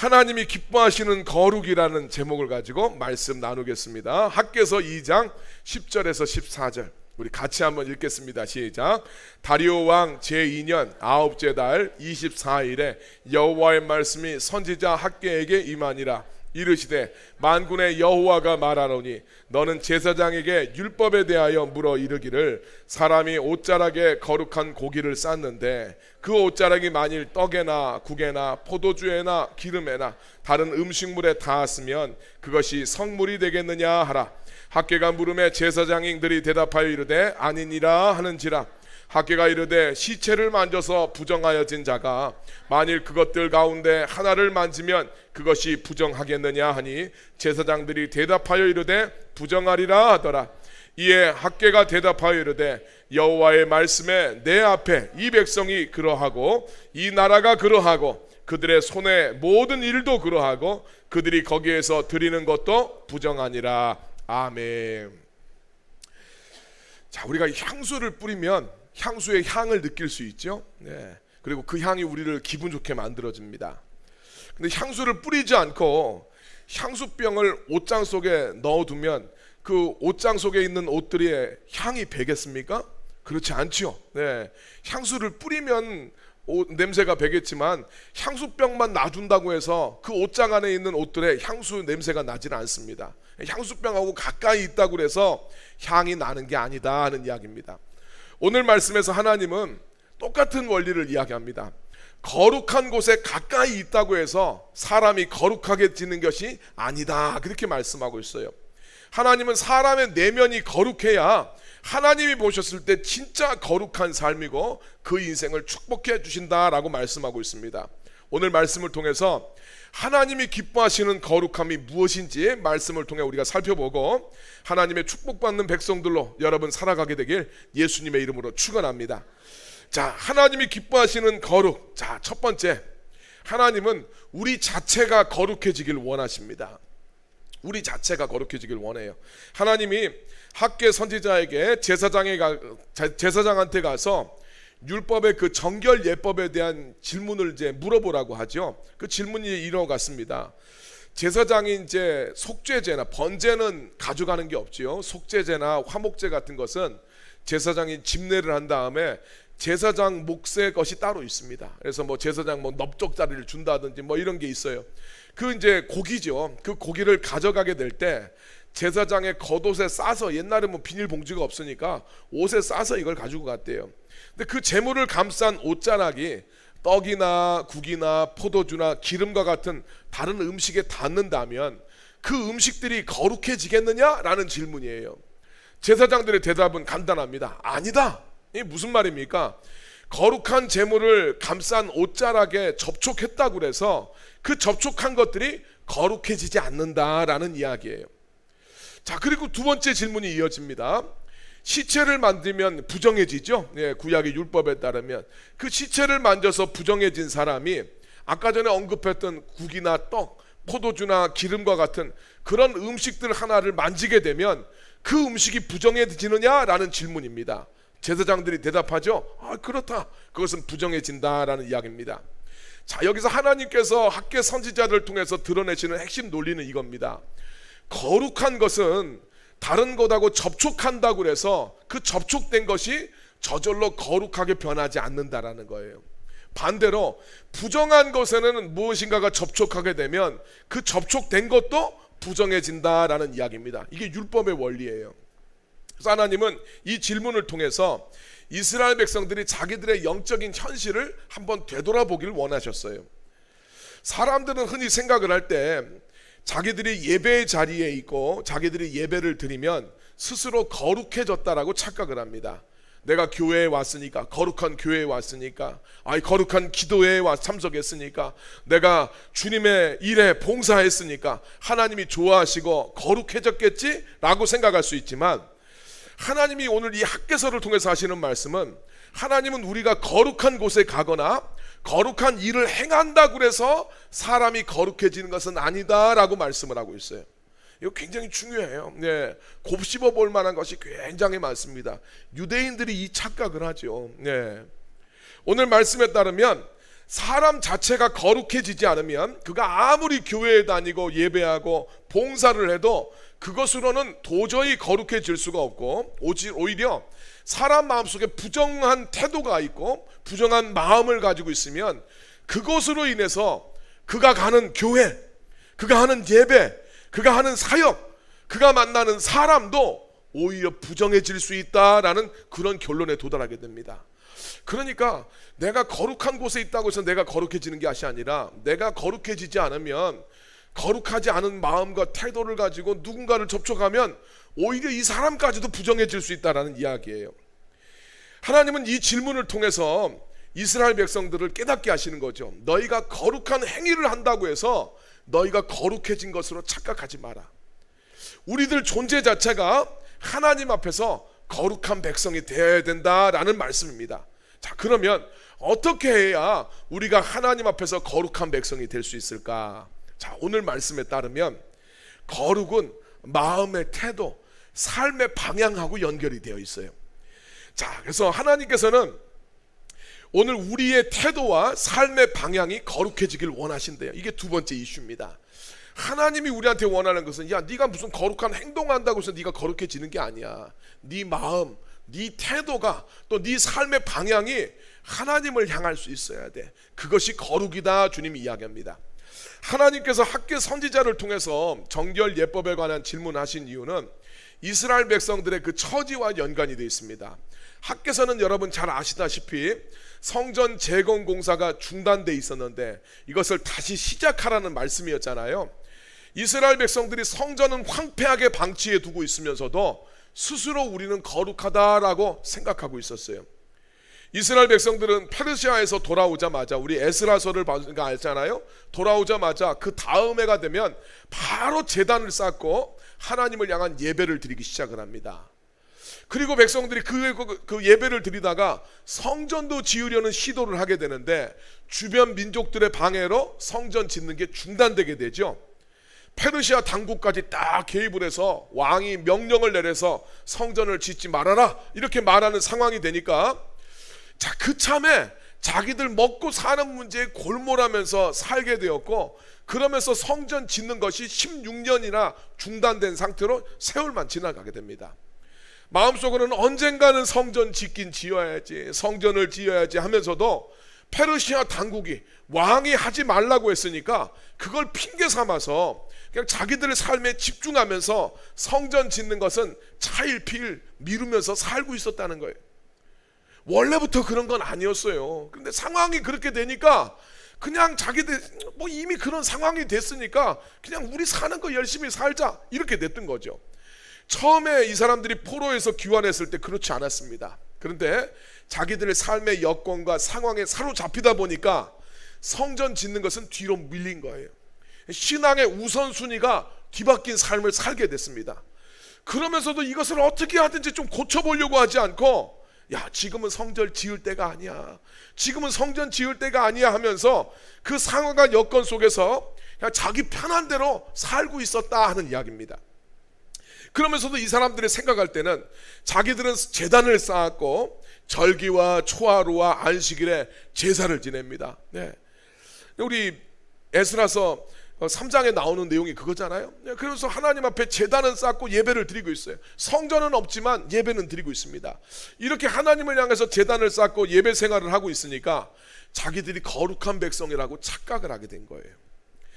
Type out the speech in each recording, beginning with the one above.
하나님이 기뻐하시는 거룩이라는 제목을 가지고 말씀 나누겠습니다. 학개서 2장 10절에서 14절 우리 같이 한번 읽겠습니다. 시작. 다리오 왕 제2년 9째 달 24일에 여호와의 말씀이 선지자 학개에게 임하니라. 이르시되 만군의 여호와가 말하노니 너는 제사장에게 율법에 대하여 물어 이르기를 사람이 옷자락에 거룩한 고기를 쌓는데 그 옷자락이 만일 떡에나 국에나 포도주에나 기름에나 다른 음식물에 닿았으면 그것이 성물이 되겠느냐 하라. 학개가 물음에 제사장인들이 대답하여 이르되 아니니라 하는지라. 학개가 이르되 시체를 만져서 부정하여진 자가 만일 그것들 가운데 하나를 만지면 그것이 부정하겠느냐 하니 제사장들이 대답하여 이르되 부정하리라 하더라. 이에 학개가 대답하여 이르되 여호와의 말씀에 내 앞에 이 백성이 그러하고 이 나라가 그러하고 그들의 손의 모든 일도 그러하고 그들이 거기에서 드리는 것도 부정하니라. 아멘. 자, 우리가 향수를 뿌리면 향수의 향을 느낄 수 있죠. 네. 그리고 그 향이 우리를 기분 좋게 만들어줍니다. 근데 향수를 뿌리지 않고 향수병을 옷장 속에 넣어두면 그 옷장 속에 있는 옷들의 향이 배겠습니까? 그렇지 않죠. 네. 향수를 뿌리면 냄새가 배겠지만 향수병만 놔둔다고 해서 그 옷장 안에 있는 옷들의 향수 냄새가 나지는 않습니다. 향수병하고 가까이 있다고 해서 향이 나는 게 아니다 하는 이야기입니다. 오늘 말씀에서 하나님은 똑같은 원리를 이야기합니다. 거룩한 곳에 가까이 있다고 해서 사람이 거룩하게 지는 것이 아니다, 그렇게 말씀하고 있어요. 하나님은 사람의 내면이 거룩해야 하나님이 보셨을 때 진짜 거룩한 삶이고 그 인생을 축복해 주신다라고 말씀하고 있습니다. 오늘 말씀을 통해서 하나님이 기뻐하시는 거룩함이 무엇인지 말씀을 통해 우리가 살펴보고 하나님의 축복받는 백성들로 여러분 살아가게 되길 예수님의 이름으로 축원합니다. 자, 하나님이 기뻐하시는 거룩. 자, 첫 번째, 하나님은 우리 자체가 거룩해지길 원하십니다. 우리 자체가 거룩해지길 원해요. 하나님이 학개 선지자에게 제사장한테 가서 율법의 그 정결 예법에 대한 질문을 이제 물어보라고 하죠. 그 질문이 이러 같습니다. 제사장이 이제 속죄제나 번제는 가져가는 게 없지요. 속죄제나 화목제 같은 것은 제사장이 집례를 한 다음에 제사장 몫의 것이 따로 있습니다. 그래서 뭐 제사장 뭐 넓적다리를 준다든지 뭐 이런 게 있어요. 그 이제 고기죠. 그 고기를 가져가게 될 때 제사장의 겉옷에 싸서, 옛날에 뭐 비닐봉지가 없으니까 옷에 싸서 이걸 가지고 갔대요. 근데 그 제물을 감싼 옷자락이 떡이나 국이나 포도주나 기름과 같은 다른 음식에 닿는다면 그 음식들이 거룩해지겠느냐라는 질문이에요. 제사장들의 대답은 간단합니다. 아니다. 이게 무슨 말입니까? 거룩한 제물을 감싼 옷자락에 접촉했다고 해서 그 접촉한 것들이 거룩해지지 않는다라는 이야기예요. 자, 그리고 두 번째 질문이 이어집니다. 시체를 만들면 부정해지죠. 예, 구약의 율법에 따르면 그 시체를 만져서 부정해진 사람이 아까 전에 언급했던 국이나 떡, 포도주나 기름과 같은 그런 음식들 하나를 만지게 되면 그 음식이 부정해지느냐라는 질문입니다. 제사장들이 대답하죠. 아, 그렇다. 그것은 부정해진다라는 이야기입니다. 자, 여기서 하나님께서 학개 선지자들을 통해서 드러내시는 핵심 논리는 이겁니다. 거룩한 것은 다른 것하고 접촉한다고 해서 그 접촉된 것이 저절로 거룩하게 변하지 않는다라는 거예요. 반대로 부정한 것에는 무엇인가가 접촉하게 되면 그 접촉된 것도 부정해진다라는 이야기입니다. 이게 율법의 원리예요. 그래서 하나님은 이 질문을 통해서 이스라엘 백성들이 자기들의 영적인 현실을 한번 되돌아보길 원하셨어요. 사람들은 흔히 생각을 할 때 자기들이 예배의 자리에 있고 자기들이 예배를 드리면 스스로 거룩해졌다라고 착각을 합니다. 내가 교회에 왔으니까, 거룩한 교회에 왔으니까, 거룩한 기도회에 참석했으니까, 내가 주님의 일에 봉사했으니까 하나님이 좋아하시고 거룩해졌겠지라고 생각할 수 있지만, 하나님이 오늘 이 학개서를 통해서 하시는 말씀은 하나님은 우리가 거룩한 곳에 가거나 거룩한 일을 행한다고 해서 사람이 거룩해지는 것은 아니다라고 말씀을 하고 있어요. 이거 굉장히 중요해요. 네, 곱씹어 볼 만한 것이 굉장히 많습니다. 유대인들이 이 착각을 하죠. 네. 오늘 말씀에 따르면 사람 자체가 거룩해지지 않으면 그가 아무리 교회에 다니고 예배하고 봉사를 해도 그것으로는 도저히 거룩해질 수가 없고, 오히려 사람 마음속에 부정한 태도가 있고 부정한 마음을 가지고 있으면 그것으로 인해서 그가 가는 교회, 그가 하는 예배, 그가 하는 사역, 그가 만나는 사람도 오히려 부정해질 수 있다라는 그런 결론에 도달하게 됩니다. 그러니까 내가 거룩한 곳에 있다고 해서 내가 거룩해지는 것이 아니라, 내가 거룩해지지 않으면, 거룩하지 않은 마음과 태도를 가지고 누군가를 접촉하면 오히려 이 사람까지도 부정해질 수 있다는 이야기예요. 하나님은 이 질문을 통해서 이스라엘 백성들을 깨닫게 하시는 거죠. 너희가 거룩한 행위를 한다고 해서 너희가 거룩해진 것으로 착각하지 마라. 우리들 존재 자체가 하나님 앞에서 거룩한 백성이 되어야 된다라는 말씀입니다. 자, 그러면 어떻게 해야 우리가 하나님 앞에서 거룩한 백성이 될 수 있을까? 자, 오늘 말씀에 따르면 거룩은 마음의 태도, 삶의 방향하고 연결이 되어 있어요. 자, 그래서 하나님께서는 오늘 우리의 태도와 삶의 방향이 거룩해지길 원하신대요. 이게 두 번째 이슈입니다. 하나님이 우리한테 원하는 것은, 야, 네가 무슨 거룩한 행동한다고 해서 네가 거룩해지는 게 아니야. 네 마음, 네 태도가, 또 네 삶의 방향이 하나님을 향할 수 있어야 돼. 그것이 거룩이다, 주님이 이야기합니다. 하나님께서 학개 선지자를 통해서 정결 예법에 관한 질문하신 이유는 이스라엘 백성들의 그 처지와 연관이 되어 있습니다. 학개서는 여러분 잘 아시다시피 성전 재건 공사가 중단돼 있었는데 이것을 다시 시작하라는 말씀이었잖아요. 이스라엘 백성들이 성전은 황폐하게 방치해 두고 있으면서도 스스로 우리는 거룩하다라고 생각하고 있었어요. 이스라엘 백성들은 페르시아에서 돌아오자마자, 우리 에스라서를 봐니까 알잖아요. 돌아오자마자 그 다음 해가 되면 바로 제단을 쌓고 하나님을 향한 예배를 드리기 시작을 합니다. 그리고 백성들이 그 예배를 드리다가 성전도 지으려는 시도를 하게 되는데 주변 민족들의 방해로 성전 짓는 게 중단되게 되죠. 페르시아 당국까지 딱 개입을 해서 왕이 명령을 내려서 성전을 짓지 말아라 이렇게 말하는 상황이 되니까, 자, 그참에 자기들 먹고 사는 문제에 골몰하면서 살게 되었고, 그러면서 성전 짓는 것이 16년이나 중단된 상태로 세월만 지나가게 됩니다. 마음속으로는 언젠가는 성전 짓긴 지어야지, 성전을 지어야지 하면서도 페르시아 당국이, 왕이 하지 말라고 했으니까 그걸 핑계 삼아서 그냥 자기들의 삶에 집중하면서 성전 짓는 것은 차일피일 미루면서 살고 있었다는 거예요. 원래부터 그런 건 아니었어요. 그런데 상황이 그렇게 되니까 그냥 자기들 뭐 이미 그런 상황이 됐으니까 그냥 우리 사는 거 열심히 살자 이렇게 됐던 거죠. 처음에 이 사람들이 포로에서 귀환했을 때 그렇지 않았습니다. 그런데 자기들의 삶의 여건과 상황에 사로잡히다 보니까 성전 짓는 것은 뒤로 밀린 거예요. 신앙의 우선순위가 뒤바뀐 삶을 살게 됐습니다. 그러면서도 이것을 어떻게 하든지 좀 고쳐보려고 하지 않고, 야, 지금은 성전 지을 때가 아니야, 지금은 성전 지을 때가 아니야 하면서 그 상황과 여건 속에서 그냥 자기 편한 대로 살고 있었다 하는 이야기입니다. 그러면서도 이 사람들이 생각할 때는 자기들은 제단을 쌓았고 절기와 초하루와 안식일에 제사를 지냅니다. 네. 우리 에스라서 3장에 나오는 내용이 그거잖아요. 그래서 하나님 앞에 제단은 쌓고 예배를 드리고 있어요. 성전은 없지만 예배는 드리고 있습니다. 이렇게 하나님을 향해서 제단을 쌓고 예배 생활을 하고 있으니까 자기들이 거룩한 백성이라고 착각을 하게 된 거예요.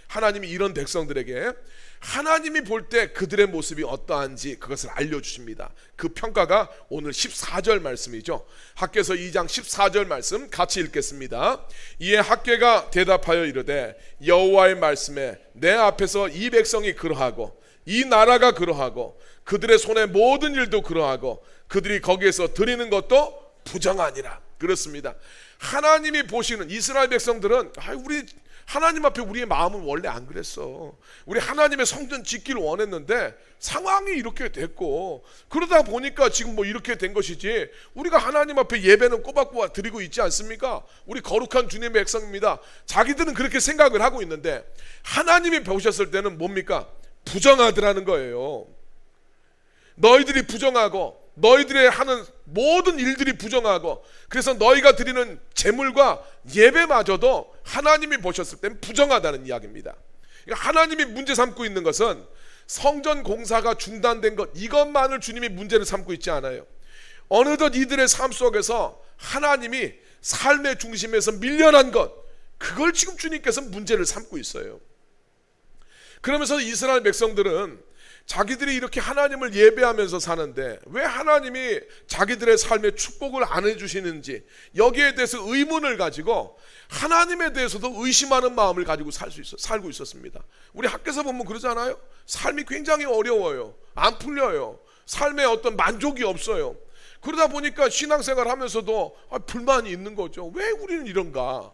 하나님이 이런 백성들에게 하나님이 볼 때 그들의 모습이 어떠한지 그것을 알려주십니다. 그 평가가 오늘 14절 말씀이죠. 학개서 2장 14절 말씀 같이 읽겠습니다. 이에 학개가 대답하여 이르되 여호와의 말씀에 내 앞에서 이 백성이 그러하고 이 나라가 그러하고 그들의 손의 모든 일도 그러하고 그들이 거기에서 드리는 것도 부정하니라. 그렇습니다. 하나님이 보시는 이스라엘 백성들은 우리 하나님 앞에 우리의 마음은 원래 안 그랬어. 우리 하나님의 성전 짓기를 원했는데 상황이 이렇게 됐고 그러다 보니까 지금 뭐 이렇게 된 것이지, 우리가 하나님 앞에 예배는 꼬박꼬박 드리고 있지 않습니까? 우리 거룩한 주님의 백성입니다. 자기들은 그렇게 생각을 하고 있는데 하나님이 보셨을 때는 뭡니까? 부정하더라는 거예요. 너희들이 부정하고 너희들의 하는 모든 일들이 부정하고, 그래서 너희가 드리는 제물과 예배마저도 하나님이 보셨을 땐 부정하다는 이야기입니다. 그러니까 하나님이 문제 삼고 있는 것은 성전 공사가 중단된 것, 이것만을 주님이 문제를 삼고 있지 않아요. 어느덧 이들의 삶 속에서 하나님이 삶의 중심에서 밀려난 것, 그걸 지금 주님께서 문제를 삼고 있어요. 그러면서 이스라엘 백성들은 자기들이 이렇게 하나님을 예배하면서 사는데 왜 하나님이 자기들의 삶에 축복을 안 해주시는지, 여기에 대해서 의문을 가지고 하나님에 대해서도 의심하는 마음을 가지고 살고 있었습니다. 우리 학교에서 보면 그러잖아요. 삶이 굉장히 어려워요. 안 풀려요. 삶에 어떤 만족이 없어요. 그러다 보니까 신앙생활 하면서도 불만이 있는 거죠. 왜 우리는 이런가?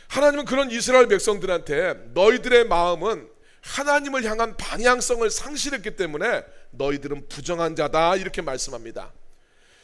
하나님은 그런 이스라엘 백성들한테 너희들의 마음은 하나님을 향한 방향성을 상실했기 때문에 너희들은 부정한 자다, 이렇게 말씀합니다.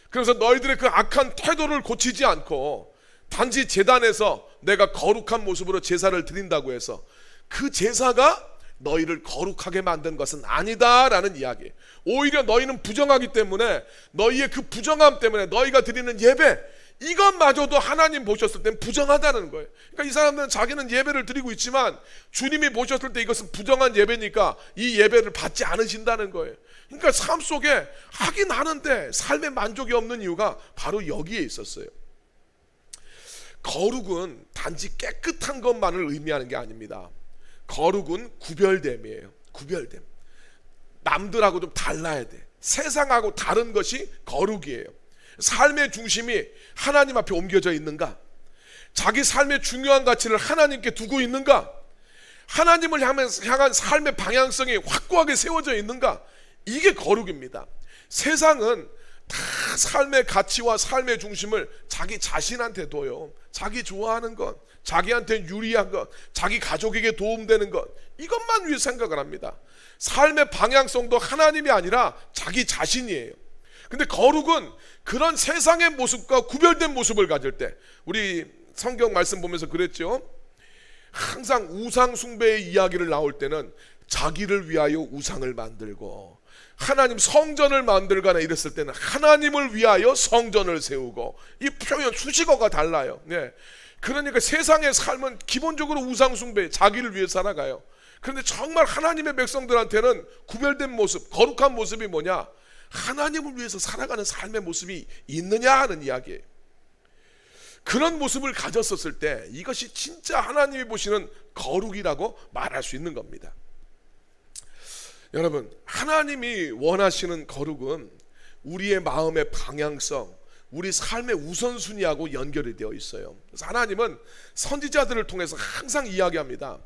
그래서 너희들의 그 악한 태도를 고치지 않고 단지 제단에서 내가 거룩한 모습으로 제사를 드린다고 해서 그 제사가 너희를 거룩하게 만든 것은 아니다라는 이야기. 오히려 너희는 부정하기 때문에, 너희의 그 부정함 때문에 너희가 드리는 예배, 이것마저도 하나님 보셨을 땐 부정하다는 거예요. 그러니까 이 사람들은 자기는 예배를 드리고 있지만 주님이 보셨을 때 이것은 부정한 예배니까 이 예배를 받지 않으신다는 거예요. 그러니까 삶 속에 하긴 하는데 삶에 만족이 없는 이유가 바로 여기에 있었어요. 거룩은 단지 깨끗한 것만을 의미하는 게 아닙니다. 거룩은 구별됨이에요. 구별됨. 남들하고 좀 달라야 돼. 세상하고 다른 것이 거룩이에요. 삶의 중심이 하나님 앞에 옮겨져 있는가? 자기 삶의 중요한 가치를 하나님께 두고 있는가? 하나님을 향한 삶의 방향성이 확고하게 세워져 있는가? 이게 거룩입니다. 세상은 다 삶의 가치와 삶의 중심을 자기 자신한테 둬요. 자기 좋아하는 것, 자기한테 유리한 것, 자기 가족에게 도움되는 것, 이것만 위해 생각을 합니다. 삶의 방향성도 하나님이 아니라 자기 자신이에요. 근데 거룩은 그런 세상의 모습과 구별된 모습을 가질 때, 우리 성경 말씀 보면서 그랬죠. 항상 우상 숭배의 이야기를 나올 때는 자기를 위하여 우상을 만들고, 하나님 성전을 만들거나 이랬을 때는 하나님을 위하여 성전을 세우고, 이 표현 수식어가 달라요. 네. 그러니까 세상의 삶은 기본적으로 우상 숭배, 자기를 위해 살아가요. 그런데 정말 하나님의 백성들한테는 구별된 모습, 거룩한 모습이 뭐냐? 하나님을 위해서 살아가는 삶의 모습이 있느냐 하는 이야기예요. 그런 모습을 가졌었을 때 이것이 진짜 하나님이 보시는 거룩이라고 말할 수 있는 겁니다. 여러분, 하나님이 원하시는 거룩은 우리의 마음의 방향성, 우리 삶의 우선순위하고 연결이 되어 있어요. 그래서 하나님은 선지자들을 통해서 항상 이야기합니다.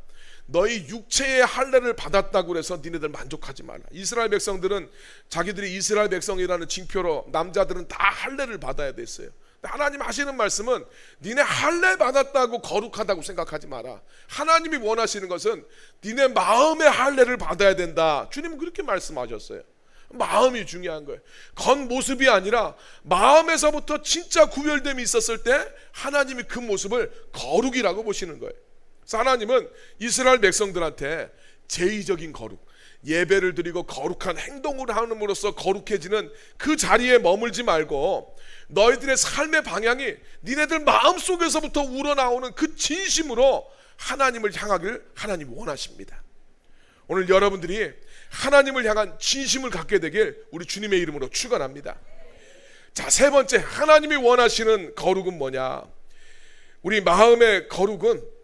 너희 육체의 할례를 받았다고 해서 니네들 만족하지 마라. 이스라엘 백성들은 자기들이 이스라엘 백성이라는 징표로 남자들은 다 할례를 받아야 됐어요. 하나님 하시는 말씀은 니네 할례 받았다고 거룩하다고 생각하지 마라. 하나님이 원하시는 것은 니네 마음의 할례를 받아야 된다. 주님은 그렇게 말씀하셨어요. 마음이 중요한 거예요. 겉모습이 아니라 마음에서부터 진짜 구별됨이 있었을 때 하나님이 그 모습을 거룩이라고 보시는 거예요. 그래서 하나님은 이스라엘 백성들한테 제의적인 거룩, 예배를 드리고 거룩한 행동을 함으로써 거룩해지는 그 자리에 머물지 말고 너희들의 삶의 방향이 니네들 마음속에서부터 우러나오는 그 진심으로 하나님을 향하기를 하나님이 원하십니다. 오늘 여러분들이 하나님을 향한 진심을 갖게 되길 우리 주님의 이름으로 축원합니다. 자, 세 번째, 하나님이 원하시는 거룩은 뭐냐? 우리 마음의 거룩은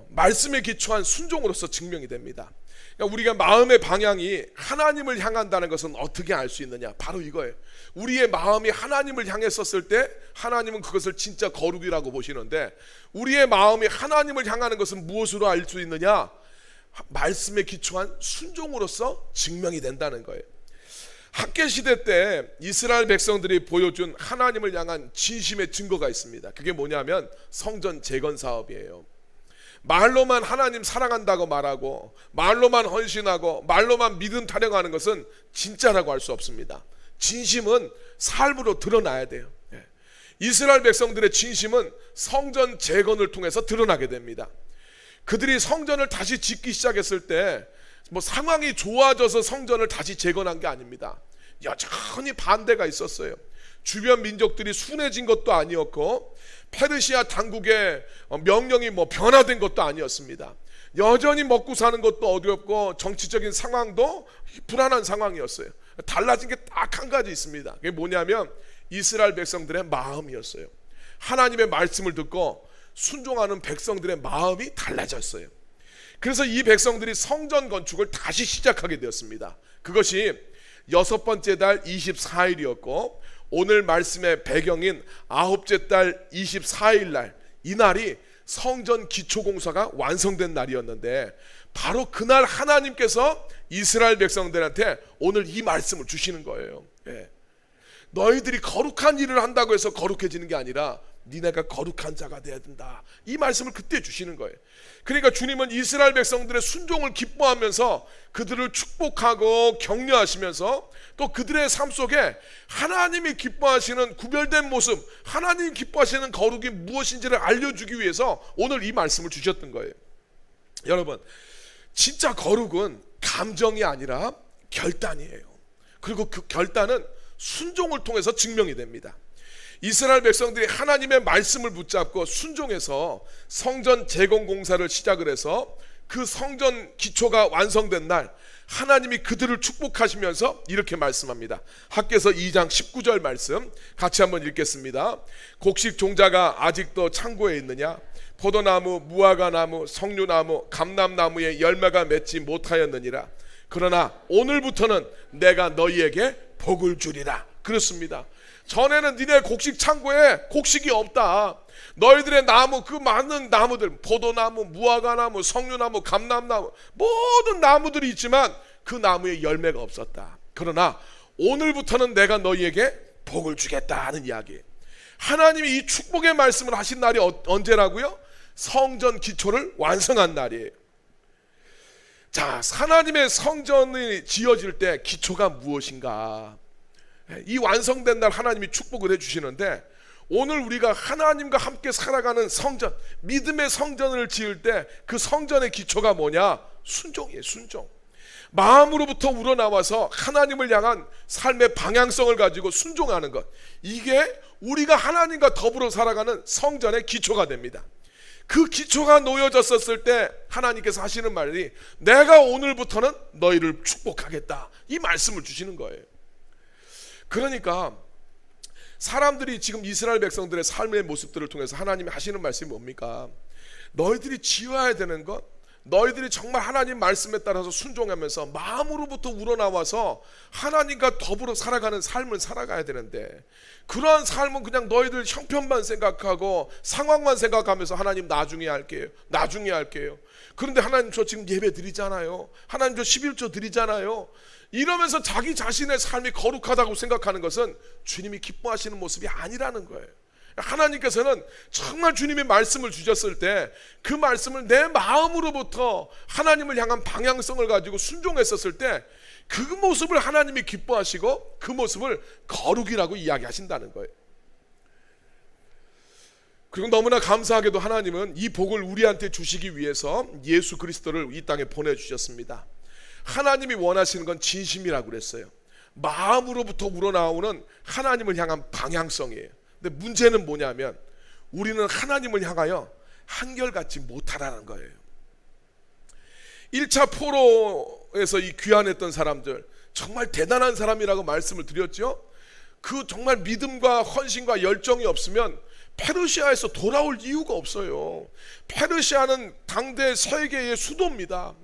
말씀에 기초한 순종으로서 증명이 됩니다. 그러니까 우리가 마음의 방향이 하나님을 향한다는 것은 어떻게 알 수 있느냐? 바로 이거예요. 우리의 마음이 하나님을 향했었을 때 하나님은 그것을 진짜 거룩이라고 보시는데, 우리의 마음이 하나님을 향하는 것은 무엇으로 알 수 있느냐? 말씀에 기초한 순종으로서 증명이 된다는 거예요. 학계 시대 때 이스라엘 백성들이 보여준 하나님을 향한 진심의 증거가 있습니다. 그게 뭐냐면 성전 재건 사업이에요. 말로만 하나님 사랑한다고 말하고, 말로만 헌신하고, 말로만 믿음 타령하는 것은 진짜라고 할 수 없습니다. 진심은 삶으로 드러나야 돼요. 이스라엘 백성들의 진심은 성전 재건을 통해서 드러나게 됩니다. 그들이 성전을 다시 짓기 시작했을 때 상황이 좋아져서 성전을 다시 재건한 게 아닙니다. 여전히 반대가 있었어요. 주변 민족들이 순해진 것도 아니었고 페르시아 당국의 명령이 변화된 것도 아니었습니다. 여전히 먹고 사는 것도 어렵고 정치적인 상황도 불안한 상황이었어요. 달라진 게 딱 한 가지 있습니다. 그게 뭐냐면 이스라엘 백성들의 마음이었어요. 하나님의 말씀을 듣고 순종하는 백성들의 마음이 달라졌어요. 그래서 이 백성들이 성전 건축을 다시 시작하게 되었습니다. 그것이 6번째 달 24일이었고 오늘 말씀의 배경인 9째 달 24일 날, 이날이 성전 기초공사가 완성된 날이었는데 바로 그날 하나님께서 이스라엘 백성들한테 오늘 이 말씀을 주시는 거예요. 너희들이 거룩한 일을 한다고 해서 거룩해지는 게 아니라 니네가 거룩한 자가 돼야 된다. 이 말씀을 그때 주시는 거예요. 그러니까 주님은 이스라엘 백성들의 순종을 기뻐하면서 그들을 축복하고 격려하시면서 또 그들의 삶 속에 하나님이 기뻐하시는 구별된 모습, 하나님이 기뻐하시는 거룩이 무엇인지를 알려주기 위해서 오늘 이 말씀을 주셨던 거예요. 여러분, 진짜 거룩은 감정이 아니라 결단이에요. 그리고 그 결단은 순종을 통해서 증명이 됩니다. 이스라엘 백성들이 하나님의 말씀을 붙잡고 순종해서 성전 재건 공사를 시작을 해서 그 성전 기초가 완성된 날 하나님이 그들을 축복하시면서 이렇게 말씀합니다. 학개서 2장 19절 말씀 같이 한번 읽겠습니다. 곡식 종자가 아직도 창고에 있느냐? 포도나무, 무화과나무, 석류나무, 감람나무에 열매가 맺지 못하였느니라. 그러나 오늘부터는 내가 너희에게 복을 주리라. 그렇습니다. 전에는 니네 곡식 창고에 곡식이 없다. 너희들의 나무, 그 많은 나무들, 포도나무, 무화과나무, 석류나무, 감람나무, 모든 나무들이 있지만 그 나무에 열매가 없었다. 그러나 오늘부터는 내가 너희에게 복을 주겠다는 이야기. 하나님이 이 축복의 말씀을 하신 날이 언제라고요? 성전 기초를 완성한 날이에요. 자, 하나님의 성전이 지어질 때 기초가 무엇인가? 이 완성된 날 하나님이 축복을 해주시는데 오늘 우리가 하나님과 함께 살아가는 성전, 믿음의 성전을 지을 때 그 성전의 기초가 뭐냐? 순종이에요. 순종. 마음으로부터 우러나와서 하나님을 향한 삶의 방향성을 가지고 순종하는 것, 이게 우리가 하나님과 더불어 살아가는 성전의 기초가 됩니다. 그 기초가 놓여졌었을 때 하나님께서 하시는 말이 내가 오늘부터는 너희를 축복하겠다, 이 말씀을 주시는 거예요. 그러니까 사람들이 지금 이스라엘 백성들의 삶의 모습들을 통해서 하나님이 하시는 말씀이 뭡니까? 너희들이 지어야 되는 것, 너희들이 정말 하나님 말씀에 따라서 순종하면서 마음으로부터 우러나와서 하나님과 더불어 살아가는 삶을 살아가야 되는데, 그러한 삶은 그냥 너희들 형편만 생각하고 상황만 생각하면서 하나님 나중에 할게요, 나중에 할게요. 그런데 하나님 저 지금 예배 드리잖아요, 하나님 저 11조 드리잖아요, 이러면서 자기 자신의 삶이 거룩하다고 생각하는 것은 주님이 기뻐하시는 모습이 아니라는 거예요. 하나님께서는 정말 주님의 말씀을 주셨을 때 그 말씀을 내 마음으로부터 하나님을 향한 방향성을 가지고 순종했었을 때 그 모습을 하나님이 기뻐하시고 그 모습을 거룩이라고 이야기하신다는 거예요. 그리고 너무나 감사하게도 하나님은 이 복을 우리한테 주시기 위해서 예수 그리스도를 이 땅에 보내주셨습니다. 하나님이 원하시는 건 진심이라고 그랬어요. 마음으로부터 우러나오는 하나님을 향한 방향성이에요. 근데 문제는 뭐냐면 우리는 하나님을 향하여 한결같이 못하라는 거예요. 1차 포로에서 이 귀환했던 사람들, 정말 대단한 사람이라고 말씀을 드렸죠. 그 정말 믿음과 헌신과 열정이 없으면 페르시아에서 돌아올 이유가 없어요. 페르시아는 당대 세계의 수도입니다.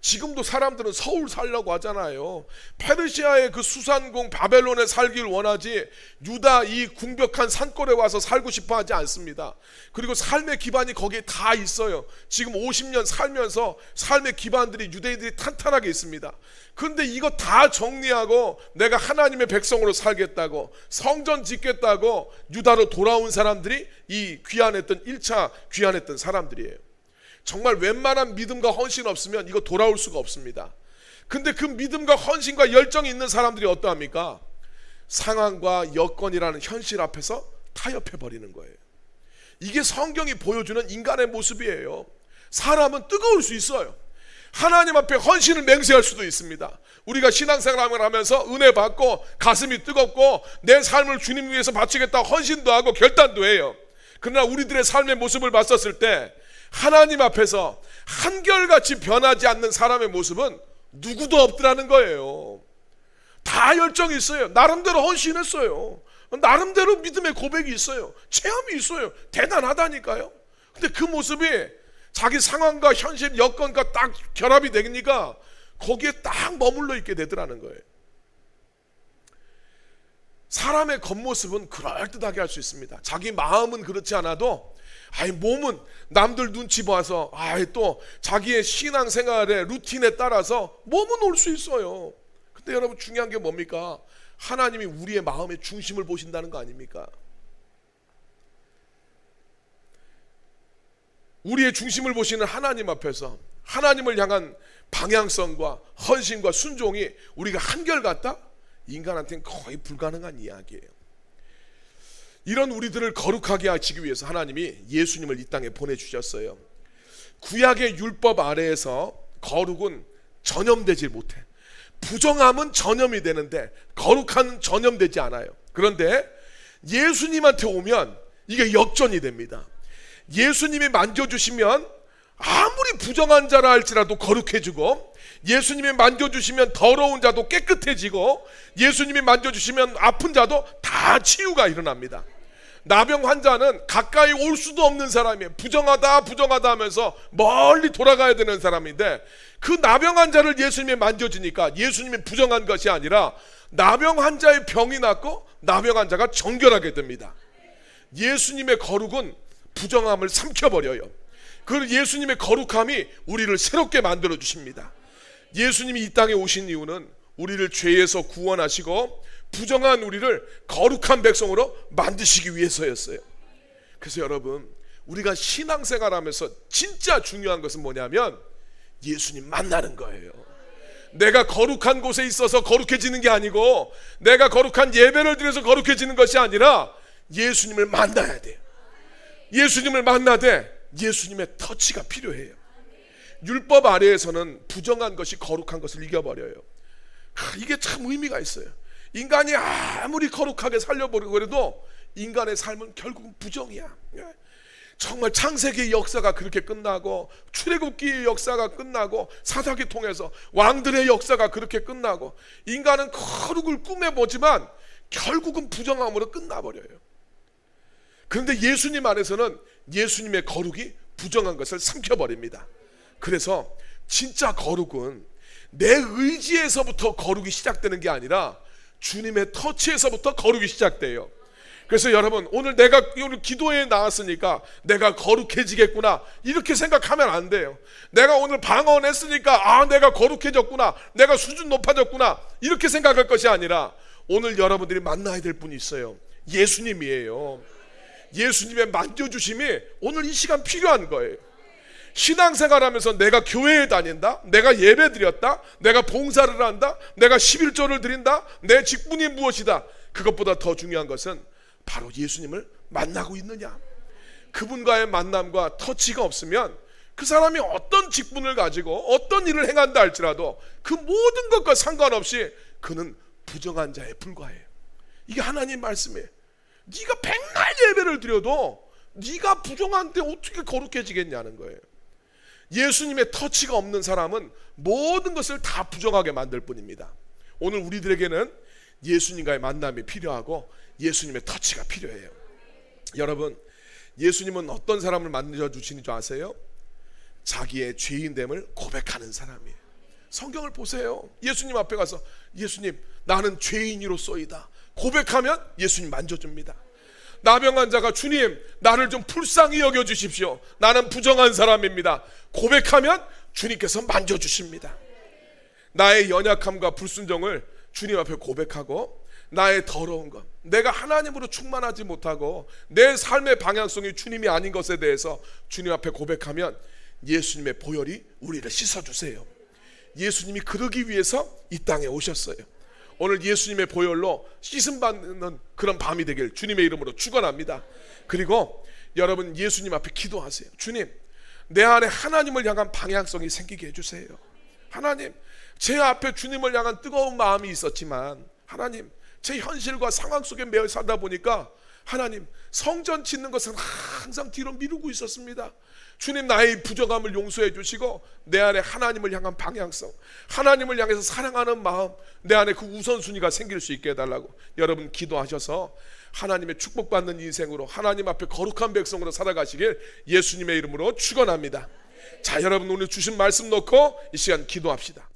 지금도 사람들은 서울 살려고 하잖아요. 페르시아의 그 수산공 바벨론에 살길 원하지 유다 이 궁벽한 산골에 와서 살고 싶어 하지 않습니다. 그리고 삶의 기반이 거기에 다 있어요. 지금 50년 살면서 삶의 기반들이 유대인들이 탄탄하게 있습니다. 그런데 이거 다 정리하고 내가 하나님의 백성으로 살겠다고, 성전 짓겠다고 유다로 돌아온 사람들이 이 귀환했던 1차 귀환했던 사람들이에요. 정말 웬만한 믿음과 헌신 없으면 이거 돌아올 수가 없습니다. 근데 그 믿음과 헌신과 열정이 있는 사람들이 어떠합니까? 상황과 여건이라는 현실 앞에서 타협해 버리는 거예요. 이게 성경이 보여주는 인간의 모습이에요. 사람은 뜨거울 수 있어요. 하나님 앞에 헌신을 맹세할 수도 있습니다. 우리가 신앙생활을 하면서 은혜 받고 가슴이 뜨겁고 내 삶을 주님 위해서 바치겠다 헌신도 하고 결단도 해요. 그러나 우리들의 삶의 모습을 봤었을 때 하나님 앞에서 한결같이 변하지 않는 사람의 모습은 누구도 없더라는 거예요. 다 열정이 있어요. 나름대로 헌신했어요. 나름대로 믿음의 고백이 있어요. 체험이 있어요. 대단하다니까요. 근데 그 모습이 자기 상황과 현실 여건과 딱 결합이 되니까 거기에 딱 머물러 있게 되더라는 거예요. 사람의 겉모습은 그럴듯하게 할 수 있습니다. 자기 마음은 그렇지 않아도 몸은 남들 눈치 봐서 또 자기의 신앙생활의 루틴에 따라서 몸은 올 수 있어요. 근데 여러분 중요한 게 뭡니까? 하나님이 우리의 마음의 중심을 보신다는 거 아닙니까? 우리의 중심을 보시는 하나님 앞에서 하나님을 향한 방향성과 헌신과 순종이 우리가 한결같다? 인간한테는 거의 불가능한 이야기예요. 이런 우리들을 거룩하게 하시기 위해서 하나님이 예수님을 이 땅에 보내주셨어요. 구약의 율법 아래에서 거룩은 전염되지 못해. 부정함은 전염이 되는데 거룩함은 전염되지 않아요. 그런데 예수님한테 오면 이게 역전이 됩니다. 예수님이 만져주시면 아무리 부정한 자라 할지라도 거룩해지고, 예수님이 만져주시면 더러운 자도 깨끗해지고, 예수님이 만져주시면 아픈 자도 다 치유가 일어납니다. 나병 환자는 가까이 올 수도 없는 사람이에요. 부정하다 하면서 멀리 돌아가야 되는 사람인데, 그 나병 환자를 예수님이 만져주니까 예수님이 부정한 것이 아니라 나병 환자의 병이 낫고 나병 환자가 정결하게 됩니다. 예수님의 거룩은 부정함을 삼켜버려요. 그 예수님의 거룩함이 우리를 새롭게 만들어 주십니다. 예수님이 이 땅에 오신 이유는 우리를 죄에서 구원하시고 부정한 우리를 거룩한 백성으로 만드시기 위해서였어요. 그래서 여러분, 우리가 신앙생활하면서 진짜 중요한 것은 뭐냐면 예수님 만나는 거예요. 내가 거룩한 곳에 있어서 거룩해지는 게 아니고, 내가 거룩한 예배를 드려서 거룩해지는 것이 아니라 예수님을 만나야 돼요. 예수님을 만나되 예수님의 터치가 필요해요. 율법 아래에서는 부정한 것이 거룩한 것을 이겨버려요. 이게 참 의미가 있어요. 인간이 아무리 거룩하게 살려보려고 해도 인간의 삶은 결국은 부정이야. 정말 창세기의 역사가 그렇게 끝나고, 출애굽기의 역사가 끝나고, 사사기 통해서 왕들의 역사가 그렇게 끝나고, 인간은 거룩을 꿈해보지만 결국은 부정함으로 끝나버려요. 그런데 예수님 안에서는 예수님의 거룩이 부정한 것을 삼켜버립니다. 그래서 진짜 거룩은 내 의지에서부터 거룩이 시작되는 게 아니라 주님의 터치에서부터 거룩이 시작돼요. 그래서 여러분, 오늘 내가 오늘 기도에 나왔으니까 내가 거룩해지겠구나 이렇게 생각하면 안 돼요. 내가 오늘 방언했으니까 내가 거룩해졌구나, 내가 수준 높아졌구나 이렇게 생각할 것이 아니라, 오늘 여러분들이 만나야 될 분이 있어요. 예수님이에요. 예수님의 만져주심이 오늘 이 시간 필요한 거예요. 신앙생활하면서 내가 교회에 다닌다, 내가 예배 드렸다, 내가 봉사를 한다, 내가 11조를 드린다, 내 직분이 무엇이다, 그것보다 더 중요한 것은 바로 예수님을 만나고 있느냐. 그분과의 만남과 터치가 없으면 그 사람이 어떤 직분을 가지고 어떤 일을 행한다 할지라도 그 모든 것과 상관없이 그는 부정한 자에 불과해요. 이게 하나님 말씀이에요. 네가 백날 예배를 드려도 네가 부정한데 어떻게 거룩해지겠냐는 거예요. 예수님의 터치가 없는 사람은 모든 것을 다 부정하게 만들 뿐입니다. 오늘 우리들에게는 예수님과의 만남이 필요하고 예수님의 터치가 필요해요. 여러분, 예수님은 어떤 사람을 만져주시는 줄 아세요? 자기의 죄인됨을 고백하는 사람이에요. 성경을 보세요. 예수님 앞에 가서 예수님, 나는 죄인이로소이다 고백하면 예수님 만져줍니다. 나병 환자가 주님, 나를 좀 불쌍히 여겨주십시오, 나는 부정한 사람입니다 고백하면 주님께서 만져주십니다. 나의 연약함과 불순종을 주님 앞에 고백하고, 나의 더러운 것, 내가 하나님으로 충만하지 못하고 내 삶의 방향성이 주님이 아닌 것에 대해서 주님 앞에 고백하면 예수님의 보혈이 우리를 씻어주세요. 예수님이 그러기 위해서 이 땅에 오셨어요. 오늘 예수님의 보혈로 씻음받는 그런 밤이 되길 주님의 이름으로 축원합니다. 그리고 여러분, 예수님 앞에 기도하세요. 주님, 내 안에 하나님을 향한 방향성이 생기게 해주세요. 하나님, 제 앞에 주님을 향한 뜨거운 마음이 있었지만 하나님, 제 현실과 상황 속에 매여 살다 보니까 하나님, 성전 짓는 것은 항상 뒤로 미루고 있었습니다. 주님, 나의 부족함을 용서해 주시고 내 안에 하나님을 향한 방향성, 하나님을 향해서 사랑하는 마음, 내 안에 그 우선순위가 생길 수 있게 해달라고 여러분 기도하셔서 하나님의 축복받는 인생으로, 하나님 앞에 거룩한 백성으로 살아가시길 예수님의 이름으로 축원합니다. 자, 여러분 오늘 주신 말씀 놓고 이 시간 기도합시다.